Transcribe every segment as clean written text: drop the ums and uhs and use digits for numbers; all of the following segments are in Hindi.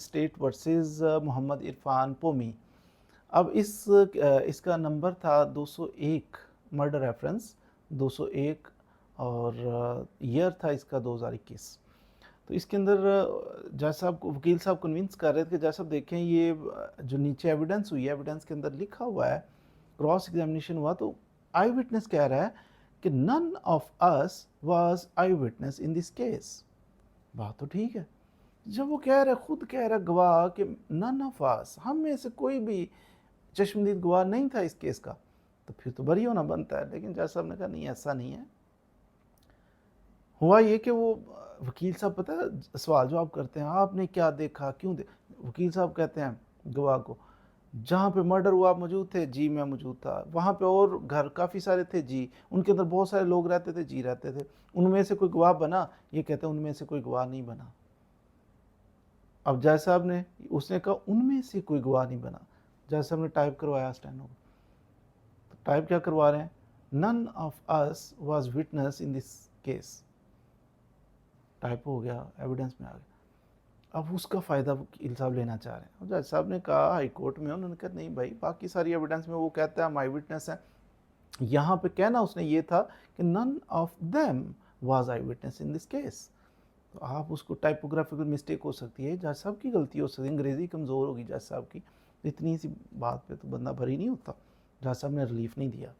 State versus Mohammad Irfan Pomi. अब इसका नंबर था 201, मर्डर रेफरेंस 201, और ईयर था इसका 2021। तो इसके अंदर जैसा आपको वकील साहब कन्विंस कर रहे थे कि जैसा आप देखें ये जो नीचे एविडेंस हुई है, एविडेंस के अंदर लिखा हुआ है, क्रॉस एग्जामिनेशन हुआ तो आई विटनेस कह रहा है कि none of us was eye witness in this case. बात तो ठीक है। जब वो कह रहा है, खुद कह रहा है गवाह कि नन ऑफ अस, हम में से कोई भी चश्मदीद गवाह नहीं था इस केस का, तो फिर तो बरी होना बनता है। लेकिन जज साहब ने कहा नहीं, ऐसा नहीं है। हुआ ये कि वो वकील साहब पता है सवाल जवाब करते हैं, आपने क्या देखा, क्यों वकील साहब कहते हैं गवाह को, जहाँ पे मर्डर हुआ आप मौजूद थे? जी मैं मौजूद था। वहाँ पे और घर काफ़ी सारे थे? जी। उनके अंदर बहुत सारे लोग रहते थे? जी रहते थे। उनमें से कोई गवाह बना? ये कहते हैं उनमें से कोई गवाह नहीं बना। अब जज साहब ने उसने कहा उनमें से कोई गवाह नहीं बना। जज साहब ने टाइप करवाया स्टेनो, तो टाइप क्या करवा रहे हैं? None of us was witness in this case. Type हो गया, एविडेंस में आ गया। अब उसका फ़ायदा वकील साहब लेना चाह रहे हैं। जज साहब ने कहा हाई कोर्ट में, उन्होंने कहा नहीं भाई, बाकी सारी एविडेंस में वो कहता है हम आई विटनेस हैं। यहाँ पे कहना उसने ये था कि none of them was eye witness in this case. तो आप उसको टाइपोग्राफिकल मिस्टेक हो सकती है, जज साहब की गलती हो सकती है, अंग्रेज़ी कमज़ोर होगी जज साहब की, इतनी सी बात पे तो बंदा भरी नहीं होता। जज साहब ने रिलीफ नहीं दिया।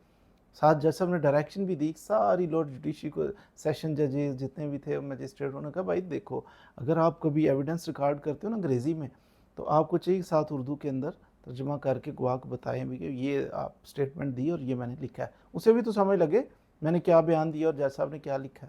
साथ जज साहब ने डायरेक्शन भी दी सारी लॉर्ड जुडिशरी को, सेशन जजेस जितने भी थे मजिस्ट्रेट, उन्होंने कहा भाई देखो, अगर आप कभी एविडेंस रिकॉर्ड करते हो ना अंग्रेज़ी में, तो आपको चाहिए साथ उर्दू के अंदर तर्जुमा करके गवाह को बताएं भी कि ये आप स्टेटमेंट दी और ये मैंने लिखा है, उसे भी तो समझ लगे मैंने क्या बयान दिया और जज साहब ने क्या लिखा है।